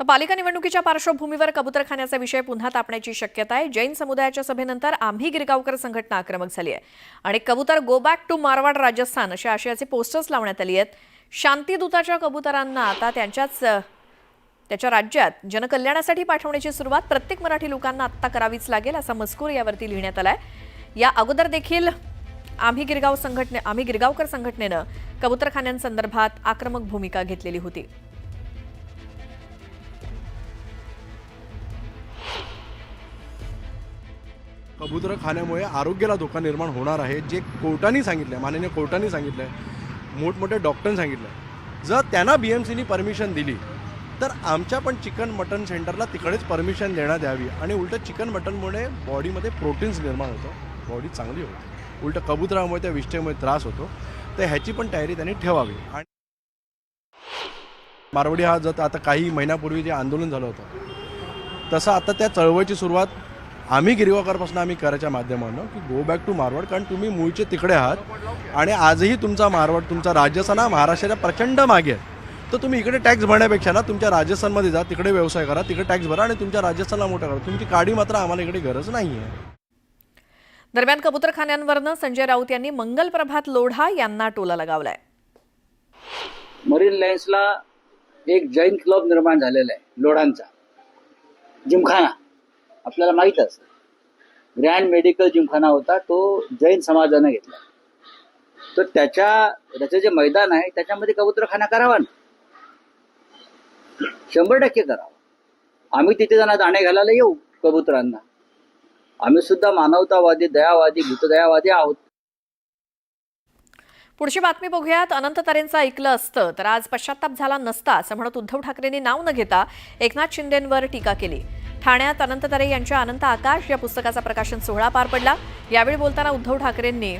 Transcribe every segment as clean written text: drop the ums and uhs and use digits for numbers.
तर पालिका निवडणुकीच्या पार्श्वभूमीवर कबूतरखान्याचा विषय पुन्हा तापण्याची शक्यता आहे। जैन समुदायाच्या सभेनंतर आम्ही गिरगावकर संघटना आक्रमक झाली आहे आणि कबूतर go back to Marwar Rajasthan अशा आशयाचे पोस्टर्स लावण्यात आली आहेत। शांतीदूताच्या कबुतरांना आता त्याच्या राज्यात जनकल्याणासाठी पाठवण्याची सुरुवात प्रत्येक मराठी लोकांना आता करावीच लागेल असा मजकूर यावरती लिहिण्यात आलाय। या अगोदर देखील आम्ही गिरगावकर संघटनेनं कबूतरखान्यांसंदर्भात आक्रमक भूमिका घेतलेली होती। कबूतरखान्यामुळे आरोग्याला धोका निर्माण होणार आहे, जे कोर्टाने सांगितलं, माननीय कोर्टाने सांगितलं, मोठमोठ्या डॉक्टरांनी सांगितलं। जर त्यांना BMCनी परमिशन दिली तर आमच्या पण चिकन मटन सेंटरला तिकडेच परमिशन देण्यात यावी आणि उलटं चिकन मटनमुळे बॉडीमध्ये प्रोटीन्स निर्माण होतं, बॉडी चांगली होते। उलटं कबुतरामुळे त्या विष्ठेमुळे त्रास होतो, तर ह्याची पण तयारी त्यांनी ठेवावी। आणि मारवाडी हा जर आता काही महिन्यापूर्वी जे आंदोलन झालं होतं तसं आता त्या चळवळीची सुरुवात आम्ही गिरगावकरपासून आम्ही करायच्या माध्यमानं की गो बॅक टू मारवाड, कारण तुम्ही मूळचे तिकडे आहात आणि आजही तुमचा मारवाड, तुमचा राजस्थान हा महाराष्ट्राच्या प्रचंड मागे आहे। तर तुम्ही इकडे टॅक्स भरण्यापेक्षा ना तुमच्या राजस्थानमध्ये जा, तिकडे व्यवसाय करा, तिकडे टॅक्स भरा आणि तुमच्या राजस्थानला मोठा करा। तुमची काडी मात्र आम्हाला इकडे गरज नाही आहे। दरम्यान कबूतरखान्यांवरनं संजय राऊत यांनी मंगल प्रभात लोढा यांना टोला लगावलाय। मरीन लाईन्सला एक जैन क्लब निर्माण झालेला आहे, लोढांचा जिमखाना, आपल्याला माहित असतं। ग्रँड मेडिकल जिमखाना होता, तो जैन समाजाने घेतला। तर त्याचं जे मैदान आहे त्याच्यामध्ये कबूतरखाना करावा ना, 100% करावा। आम्ही तिथे जाणार, दाणे घालायला येऊ कबुतरांना। आम्ही सुद्धा मानवतावादी, दयावादी, भूतदयावादी आहोत। पुढची बातमी बघूयात। अनंत तरेंचं ऐकलं असतं तर आज पश्चाताप झाला नसता असं म्हणत उद्धव ठाकरेंनी नाव न घेता एकनाथ शिंदेंवर टीका केली। ठाण्यात अनंत तरे यांच्या अनंत आकाश या पुस्तकाचा प्रकाशन सोहळा पार पडला। यावेळी बोलताना उद्धव ठाकरेंनी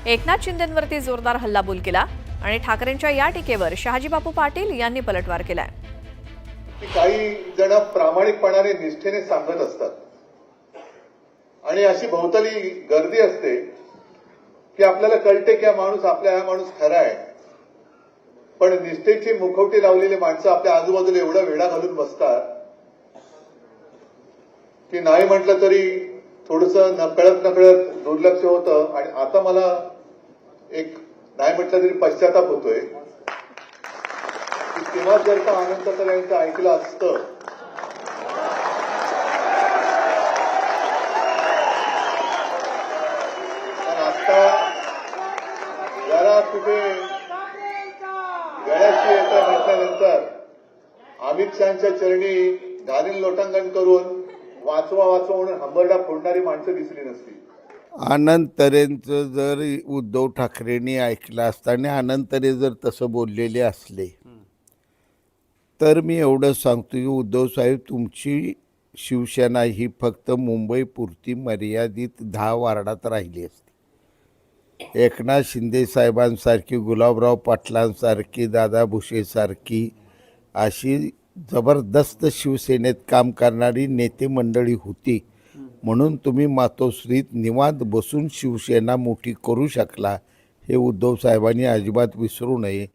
एकनाथ शिंदेंवरती जोरदार हल्लाबोल केला आणि ठाकरेंच्या या टीकेवर शहाजीबापू पाटील यांनी पलटवार केलाय। काही जण प्रामाणिकपणाने निष्ठेने सांगत असतात आणि अशी भोवताली गर्दी असते की आपल्याला कळते की हा माणूस खरा आहे, पण निष्ठेची मुखवटी लावलेली माणसं आपल्या आजूबाजूला एवढा वेढा घालून बसतात की नाही म्हटलं तरी थोडंसं नकळत दुर्लक्ष होतं। आणि आता मला एक नाही म्हटलं तरी पश्चाताप होतोय की तेव्हा जर का अनंत तर यांचं ऐकलं असतं पण आता जरा कुठे गळ्याची येतं म्हटल्यानंतर अमित शहाच्या चरणी घालील लोटांगण करून वाचवा म्हणून हंबरडा फोडणारी माणसं दिसली नसती। अनंत तरेंचं जर उद्धव ठाकरेंनी ऐकलं असतं आणि अनंत तरे जर तसं बोललेले असले तर मी एवढं सांगतो की उद्धव साहेब, तुमची शिवसेना ही फक्त मुंबईपुरती मर्यादित 10 वार्डात राहिली असती। एकनाथ शिंदे साहेबांसारखी, गुलाबराव पाटलांसारखी, दादा भुसेसारखी अशी जबरदस्त शिवसेनेत काम करणारी नेते मंडळी होती, म्हणून तुम्ही मातोश्रीत निवांत बसून शिवसेना मोठी करू शकला। हे उद्धव साहेबांनी अजिबात विसरू नये।